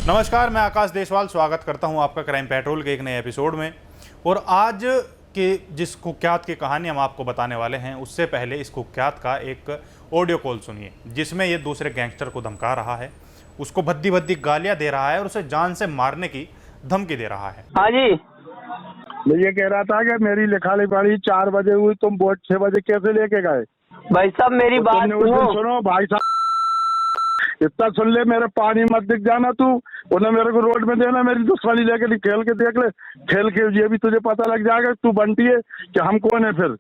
नमस्कार, मैं आकाश देशवाल स्वागत करता हूं आपका क्राइम पेट्रोल के एक नए एपिसोड में। और आज के जिस कुख्यात की कहानी हम आपको बताने वाले हैं, उससे पहले इस कुख्यात का एक ऑडियो कॉल सुनिए जिसमें ये दूसरे गैंगस्टर को धमका रहा है, उसको भद्दी भद्दी गालियां दे रहा है और उसे जान से मारने की धमकी दे रहा है। हाँ जी, मैं ये कह रहा था कि मेरी लिखा लिखाई 4 बजे हुई, तुम बोट 6 बजे कैसे लेके गए? भाई साहब मेरी बात सुनो भाई साहब, इतना सुन ले, मेरे पानी मत दिख जाना तू, उन्हें मेरे को रोड में देना, मेरी दुश्मनी लेके खेल के देख ले, खेल के ये भी तुझे पता लग जाएगा तू बंटी है कि हम कौन है। फिर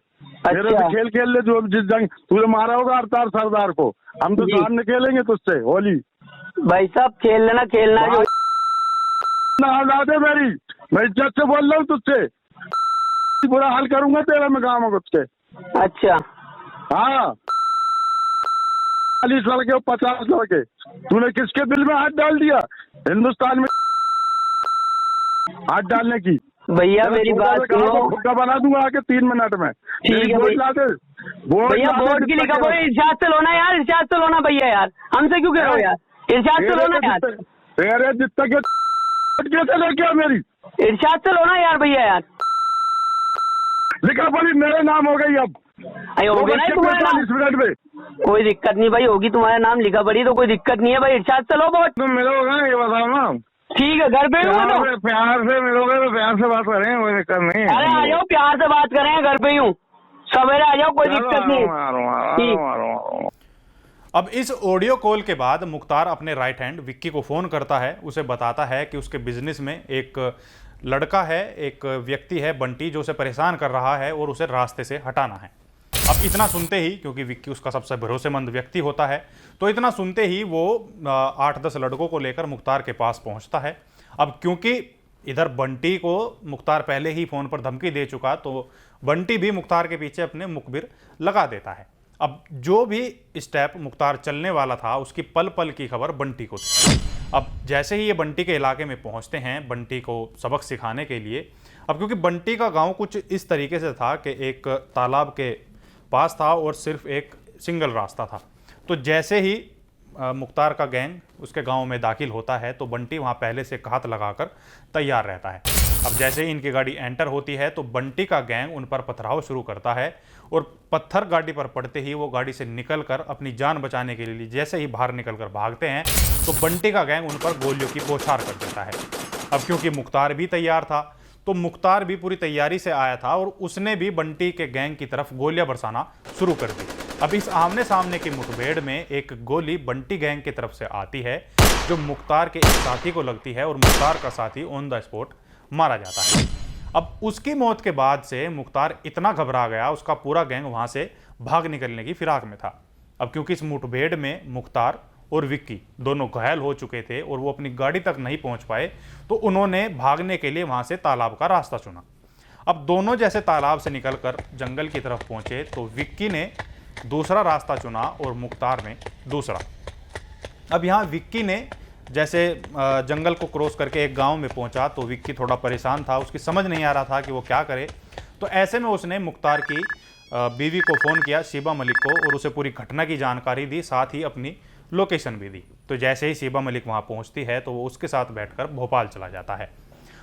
मेरे से खेल ले, जो जिस जंग तुझे मारा होगा अवतार सरदार को, हम तो सामने खेलेंगे तुझसे होली। भाई साहब खेल लेना, खेलना जो हटा दे मेरी, मैं इज्जत से बोल रहा हूँ तुझसे, बुरा हाल करूंगा तेरा मैं गाँव में तुझसे। अच्छा हाँ, 40 लड़के और 50 लड़के, तूने किसके दिल में हाथ डाल दिया हिंदुस्तान में हाथ डालने की? भैया मेरी बात सुनो, खुदा बना दूंगा आके 3 मिनट में। ठीक है भैया, बोर्ड की लिखा भाई, इरशाद से लो ना यार, इरशाद से लो ना भैया यार, हमसे क्यों कह रहे हो यार, इरशाद से लो ना यार। अरे जितना कैसे लेके मेरी, इरशाद से लो ना यार भैया यार। लिखा पड़ी मेरे नाम हो गई, अब होगा ना तुम्हारा नाम, 40 मिनट में कोई दिक्कत नहीं भाई, होगी तुम्हारा नाम लिखा पड़ी तो कोई दिक्कत नहीं है भाई, इरशाद से लो बोर्ड। तुम मिलोगे ना, ये बताओ ना। ठीक है, घर पे ही हूँ तो प्यार से मिलोगे तो प्यार से बात करें, कोई दिक्कत नहीं। अरे आ जाओ, प्यार से बात करें, घर पे ही हूँ, सवेरे आ जाओ, कोई दिक्कत नहीं। अब इस ऑडियो कॉल के बाद मुख्तार अपने राइट हैंड विक्की को फोन करता है, उसे बताता है कि उसके बिजनेस में एक लड़का है, एक व्यक्ति है बंटी, जो उसे परेशान कर रहा है और उसे रास्ते से हटाना है। अब इतना सुनते ही, क्योंकि विक्की उसका सबसे भरोसेमंद व्यक्ति होता है, तो इतना सुनते ही वो 8-10 लड़कों को लेकर मुख्तार के पास पहुंचता है। अब क्योंकि इधर बंटी को मुख्तार पहले ही फोन पर धमकी दे चुका, तो बंटी भी मुख्तार के पीछे अपने मुखबिर लगा देता है। अब जो भी स्टेप मुख्तार चलने वाला था, उसकी पल पल की खबर बंटी को थी। अब जैसे ही ये बंटी के इलाके में पहुंचते हैं बंटी को सबक सिखाने के लिए, अब क्योंकि बंटी का गांव कुछ इस तरीके से था कि एक तालाब के पास था और सिर्फ एक सिंगल रास्ता था, तो जैसे ही मुख्तार का गैंग उसके गांव में दाखिल होता है तो बंटी वहां पहले से घात लगाकर तैयार रहता है। अब जैसे ही इनकी गाड़ी एंटर होती है तो बंटी का गैंग उन पर पथराव शुरू करता है और पत्थर गाड़ी पर पड़ते ही वो गाड़ी से निकलकर अपनी जान बचाने के लिए जैसे ही बाहर निकलकर भागते हैं तो बंटी का गैंग उन पर गोलियों की बौछार कर देता है। अब क्योंकि मुख्तार भी तैयार था, तो मुख्तार भी पूरी तैयारी से आया था और उसने भी बंटी के गैंग की तरफ गोलियां बरसाना शुरू कर दी। अब इस आमने सामने की मुठभेड़ में एक गोली बंटी गैंग की तरफ से आती है जो मुख्तार के एक साथी को लगती है और मुख्तार का साथी ऑन द स्पॉट मारा जाता है। अब उसकी मौत के बाद से मुख्तार इतना घबरा गया, उसका पूरा गैंग वहां से भाग निकलने की फिराक में था। अब क्योंकि इस मुठभेड़ में मुख्तार और विक्की दोनों घायल हो चुके थे और वो अपनी गाड़ी तक नहीं पहुंच पाए, तो उन्होंने भागने के लिए वहां से तालाब का रास्ता चुना। अब दोनों जैसे तालाब से निकलकर जंगल की तरफ पहुंचे तो विक्की ने दूसरा रास्ता चुना और मुख्तार ने दूसरा। अब यहाँ विक्की ने जैसे जंगल को क्रॉस करके एक गांव में पहुंचा तो विक्की थोड़ा परेशान था, उसकी समझ नहीं आ रहा था कि वो क्या करे। तो ऐसे में उसने मुख्तार की बीवी को फ़ोन किया, शीबा मलिक को, और उसे पूरी घटना की जानकारी दी, साथ ही अपनी लोकेशन भी दी। तो जैसे ही शीबा मलिक वहां पहुंचती है तो वो उसके साथ बैठकर भोपाल चला जाता है।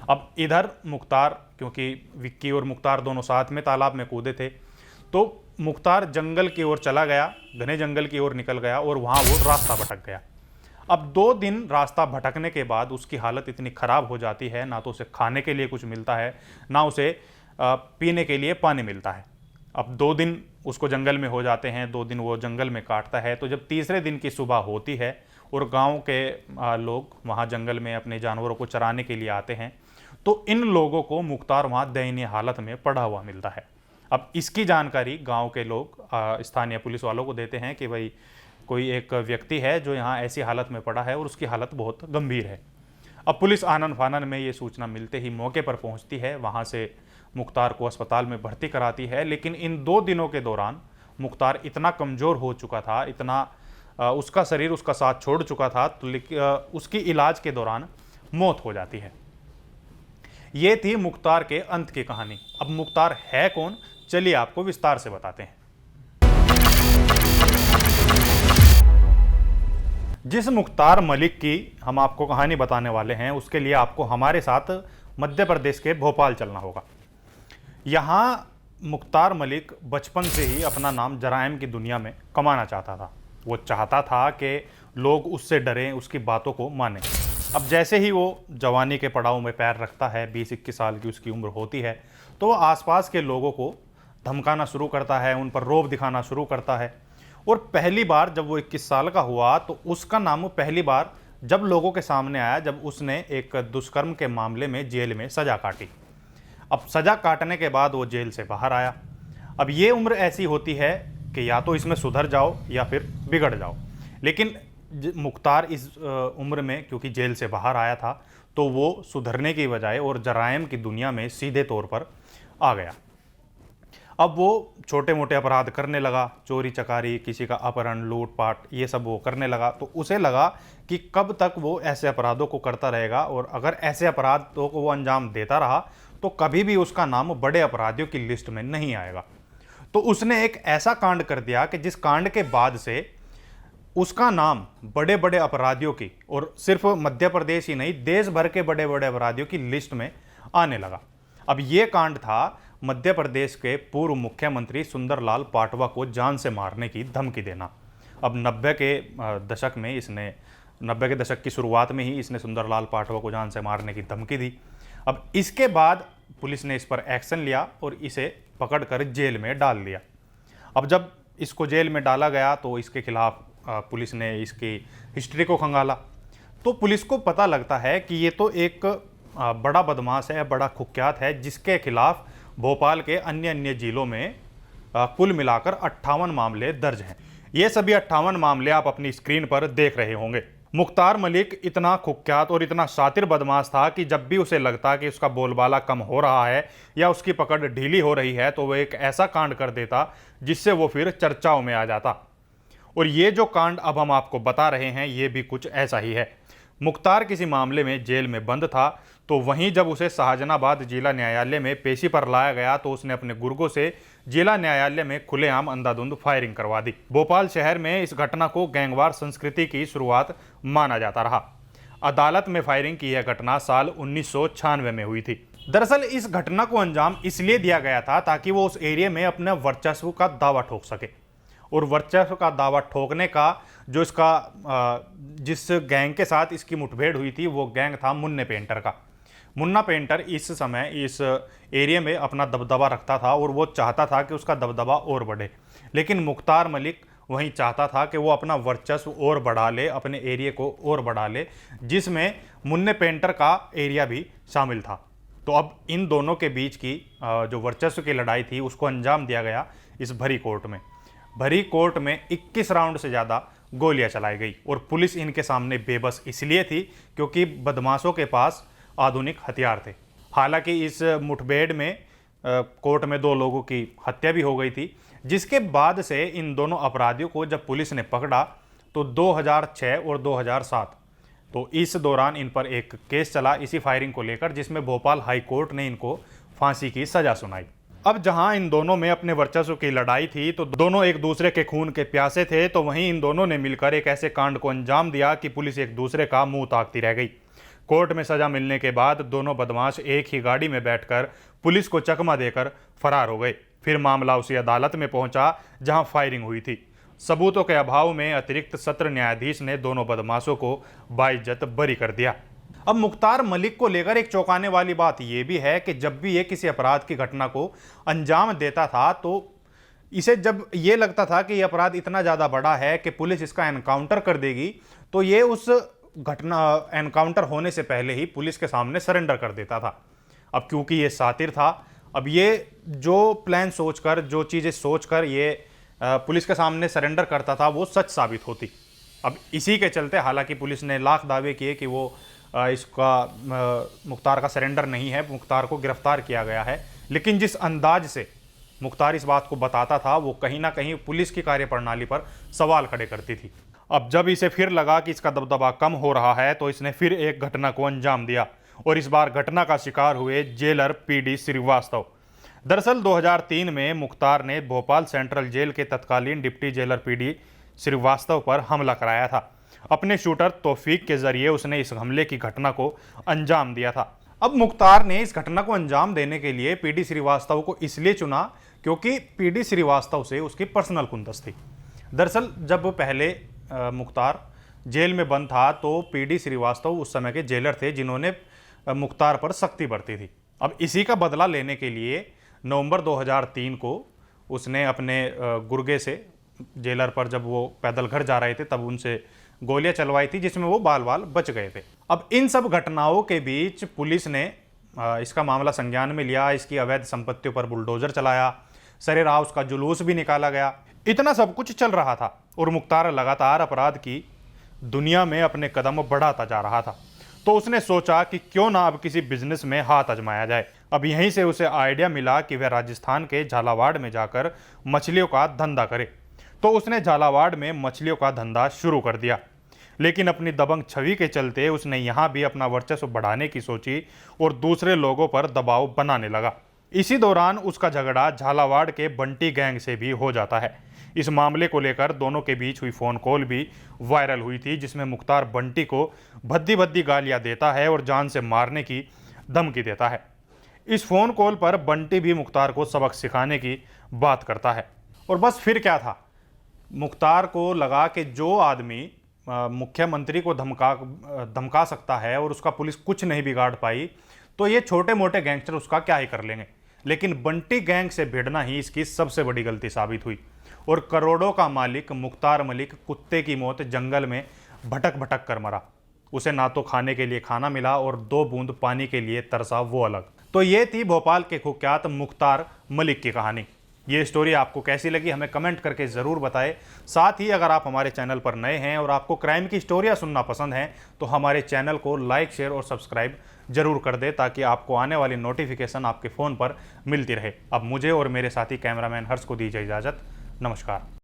अब इधर मुख्तार, क्योंकि विक्की और मुख्तार दोनों साथ में तालाब में कूदे थे, तो मुख्तार जंगल की ओर चला गया, घने जंगल की ओर निकल गया और वहां वो रास्ता भटक गया। अब 2 दिन रास्ता भटकने के बाद उसकी हालत इतनी ख़राब हो जाती है, ना तो उसे खाने के लिए कुछ मिलता है, ना उसे पीने के लिए पानी मिलता है। अब 2 दिन उसको जंगल में हो जाते हैं, 2 दिन वो जंगल में काटता है। तो जब तीसरे दिन की सुबह होती है और गांव के लोग वहां जंगल में अपने जानवरों को चराने के लिए आते हैं, तो इन लोगों को मुख्तार वहां दयनीय हालत में पड़ा हुआ मिलता है। अब इसकी जानकारी गांव के लोग स्थानीय पुलिस वालों को देते हैं कि भाई कोई एक व्यक्ति है जो यहाँ ऐसी हालत में पड़ा है और उसकी हालत बहुत गंभीर है। अब पुलिस आनन फानन में ये सूचना मिलते ही मौके पर पहुंचती है, वहां से मुख्तार को अस्पताल में भर्ती कराती है। लेकिन इन 2 दिनों के दौरान मुख्तार इतना कमज़ोर हो चुका था, इतना उसका शरीर उसका साथ छोड़ चुका था, तो उसकी इलाज के दौरान मौत हो जाती है। ये थी मुख्तार के अंत की कहानी। अब मुख्तार है कौन, चलिए आपको विस्तार से बताते हैं। जिस मुख्तार मलिक की हम आपको कहानी बताने वाले हैं, उसके लिए आपको हमारे साथ मध्य प्रदेश के भोपाल चलना होगा। यहाँ मुख्तार मलिक बचपन से ही अपना नाम जराइम की दुनिया में कमाना चाहता था। वो चाहता था कि लोग उससे डरें, उसकी बातों को मानें। अब जैसे ही वो जवानी के पड़ाव में पैर रखता है, 20-21 साल की उसकी उम्र होती है, तो वो आसपास के लोगों को धमकाना शुरू करता है, उन पर रौब दिखाना शुरू करता है। और पहली बार जब वो 21 साल का हुआ तो उसका नाम पहली बार जब लोगों के सामने आया, जब उसने एक दुष्कर्म के मामले में जेल में सजा काटी। अब सजा काटने के बाद वो जेल से बाहर आया। अब ये उम्र ऐसी होती है कि या तो इसमें सुधर जाओ या फिर बिगड़ जाओ। लेकिन मुख्तार इस उम्र में क्योंकि जेल से बाहर आया था, तो वो सुधरने की बजाय और जराइम की दुनिया में सीधे तौर पर आ गया। अब वो छोटे मोटे अपराध करने लगा, चोरी चकारी, किसी का अपहरण, लूटपाट, ये सब वो करने लगा। तो उसे लगा कि कब तक वो ऐसे अपराधों को करता रहेगा, और अगर ऐसे अपराधों को वो अंजाम देता रहा तो कभी भी उसका नाम बड़े अपराधियों की लिस्ट में नहीं आएगा। तो उसने एक ऐसा कांड कर दिया कि जिस कांड के बाद से उसका नाम बड़े बड़े अपराधियों की, और सिर्फ मध्य प्रदेश ही नहीं, देश भर के बड़े बड़े अपराधियों की लिस्ट में आने लगा। अब ये कांड था मध्य प्रदेश के पूर्व मुख्यमंत्री सुंदरलाल पाटवा को जान से मारने की धमकी देना। अब 90 के दशक की शुरुआत में ही इसने सुंदरलाल पाटवा को जान से मारने की धमकी दी। अब इसके बाद पुलिस ने इस पर एक्शन लिया और इसे पकड़कर जेल में डाल दिया। अब जब इसको जेल में डाला गया तो इसके खिलाफ पुलिस ने इसकी हिस्ट्री को खंगाला। तो पुलिस को पता लगता है कि ये तो एक बड़ा बदमाश है, बड़ा कुख्यात है, जिसके खिलाफ भोपाल के अन्य जिलों में कुल मिलाकर 58 मामले दर्ज हैं। ये सभी 58 मामले आप अपनी स्क्रीन पर देख रहे होंगे। मुख्तार मलिक इतना कुख्यात और इतना शातिर बदमाश था कि जब भी उसे लगता कि उसका बोलबाला कम हो रहा है या उसकी पकड़ ढीली हो रही है, तो वह एक ऐसा कांड कर देता जिससे वो फिर चर्चाओं में आ जाता। और ये जो कांड अब हम आपको बता रहे हैं, ये भी कुछ ऐसा ही है। मुख्तार किसी मामले में जेल में बंद था, तो वहीं जब उसे शाहजहानाबाद जिला न्यायालय में पेशी पर लाया गया तो उसने अपने गुर्गों से जिला न्यायालय में खुलेआम अंधाधुंध फायरिंग करवा दी। भोपाल शहर में इस घटना को गैंगवार संस्कृति की शुरुआत माना जाता रहा। अदालत में फायरिंग की यह घटना साल 1996 में हुई थी। दरअसल इस घटना को अंजाम इसलिए दिया गया था ताकि वो उस एरिया में अपने वर्चस्व का दावा ठोक सके। और वर्चस्व का दावा ठोकने का जो जिस गैंग के साथ इसकी मुठभेड़ हुई थी, वो गैंग था मुन्ने पेंटर का। मुन्ना पेंटर इस समय इस एरिया में अपना दबदबा रखता था और वो चाहता था कि उसका दबदबा और बढ़े। लेकिन मुख्तार मलिक वहीं चाहता था कि वो अपना वर्चस्व और बढ़ा ले, अपने एरिया को और बढ़ा ले, जिसमें मुन्ने पेंटर का एरिया भी शामिल था। तो अब इन दोनों के बीच की जो वर्चस्व की लड़ाई थी, उसको अंजाम दिया गया इस भरी कोर्ट में। भरी कोर्ट में 21 राउंड से ज़्यादा गोलियां चलाई गई और पुलिस इनके सामने बेबस इसलिए थी क्योंकि बदमाशों के पास आधुनिक हथियार थे। हालांकि इस मुठभेड़ में कोर्ट में 2 लोगों की हत्या भी हो गई थी, जिसके बाद से इन दोनों अपराधियों को जब पुलिस ने पकड़ा तो 2006 और 2007, तो इस दौरान इन पर एक केस चला इसी फायरिंग को लेकर, जिसमें भोपाल हाई कोर्ट ने इनको फांसी की सजा सुनाई। अब जहां इन दोनों में अपने वर्चस्व की लड़ाई थी, तो दोनों एक दूसरे के खून के प्यासे थे, तो वहीं इन दोनों ने मिलकर एक ऐसे कांड को अंजाम दिया कि पुलिस एक दूसरे का मुंह ताकती रह गई। कोर्ट में सजा मिलने के बाद दोनों बदमाश एक ही गाड़ी में बैठकर पुलिस को चकमा देकर फरार हो गए। फिर मामला उसी अदालत में पहुंचा जहां फायरिंग हुई थी। सबूतों के अभाव में अतिरिक्त सत्र न्यायाधीश ने दोनों बदमाशों को बाइज्जत बरी कर दिया। अब मुख्तार मलिक को लेकर एक चौंकाने वाली बात यह भी है कि जब भी ये किसी अपराध की घटना को अंजाम देता था, तो इसे जब ये लगता था कि यह अपराध इतना ज़्यादा बड़ा है कि पुलिस इसका एनकाउंटर कर देगी, तो ये उस घटना एनकाउंटर होने से पहले ही पुलिस के सामने सरेंडर कर देता था। अब क्योंकि ये सातिर था, अब ये जो प्लान सोचकर, जो चीज़ें सोचकर ये पुलिस के सामने सरेंडर करता था, वो सच साबित होती। अब इसी के चलते हालांकि पुलिस ने लाख दावे किए कि वो मुख्तार का सरेंडर नहीं है, मुख्तार को गिरफ्तार किया गया है, लेकिन जिस अंदाज से मुख्तार इस बात को बताता था, वो कहीं ना कहीं पुलिस की कार्यप्रणाली पर सवाल खड़े करती थी। अब जब इसे फिर लगा कि इसका दबदबा कम हो रहा है, तो इसने फिर एक घटना को अंजाम दिया और इस बार घटना का शिकार हुए जेलर पीडी श्रीवास्तव। दरअसल 2003 में मुख्तार ने भोपाल सेंट्रल जेल के तत्कालीन डिप्टी जेलर पीडी श्रीवास्तव पर हमला कराया था। अपने शूटर तौफीक के जरिए उसने इस हमले की घटना को अंजाम दिया था। अब मुख्तार ने इस घटना को अंजाम देने के लिए पीडी श्रीवास्तव को इसलिए चुना क्योंकि पीडी श्रीवास्तव से उसकी पर्सनल खुंदस थी। दरअसल जब पहले मुख्तार जेल में बंद था तो पीडी श्रीवास्तव उस समय के जेलर थे जिन्होंने मुख्तार पर सख्ती बरती थी। अब इसी का बदला लेने के लिए नवंबर 2003 को उसने अपने गुर्गे से जेलर पर, जब वो पैदल घर जा रहे थे तब उनसे गोलियां चलवाई थी जिसमें वो बाल बाल बच गए थे। अब इन सब घटनाओं के बीच पुलिस ने इसका मामला संज्ञान में लिया, इसकी अवैध संपत्तियों पर बुलडोजर चलाया, सरेराह उसका जुलूस भी निकाला गया। इतना सब कुछ चल रहा था और मुख्तार लगातार अपराध की दुनिया में अपने कदम बढ़ाता जा रहा था। तो उसने सोचा कि क्यों ना अब किसी बिजनेस में हाथ आजमाया जाए। अब यहीं से उसे आइडिया मिला कि वह राजस्थान के झालावाड़ में जाकर मछलियों का धंधा करे। तो उसने झालावाड़ में मछलियों का धंधा शुरू कर दिया, लेकिन अपनी दबंग छवि के चलते उसने यहाँ भी अपना वर्चस्व बढ़ाने की सोची और दूसरे लोगों पर दबाव बनाने लगा। इसी दौरान उसका झगड़ा झालावाड़ के बंटी गैंग से भी हो जाता है। इस मामले को लेकर दोनों के बीच हुई फोन कॉल भी वायरल हुई थी, जिसमें मुख्तार बंटी को भद्दी भद्दी गालियां देता है और जान से मारने की धमकी देता है। इस फोन कॉल पर बंटी भी मुख्तार को सबक सिखाने की बात करता है। और बस फिर क्या था, मुख्तार को लगा कि जो आदमी मुख्यमंत्री को धमका सकता है और उसका पुलिस कुछ नहीं बिगाड़ पाई, तो ये छोटे मोटे गैंगस्टर उसका क्या ही कर लेंगे। लेकिन बंटी गैंग से भिड़ना ही इसकी सबसे बड़ी गलती साबित हुई और करोड़ों का मालिक मुख्तार मलिक कुत्ते की मौत जंगल में भटक भटक कर मरा। उसे ना तो खाने के लिए खाना मिला और 2 बूंद पानी के लिए तरसा वो अलग। तो ये थी भोपाल के कुख्यात मुख्तार मलिक की कहानी। ये स्टोरी आपको कैसी लगी हमें कमेंट करके ज़रूर बताएं। साथ ही अगर आप हमारे चैनल पर नए हैं और आपको क्राइम की स्टोरियाँ सुनना पसंद हैं तो हमारे चैनल को लाइक, शेयर और सब्सक्राइब जरूर कर दें ताकि आपको आने वाली नोटिफिकेशन आपके फ़ोन पर मिलती रहे। अब मुझे और मेरे साथी कैमरामैन हर्ष को दीजिए इजाज़त। नमस्कार।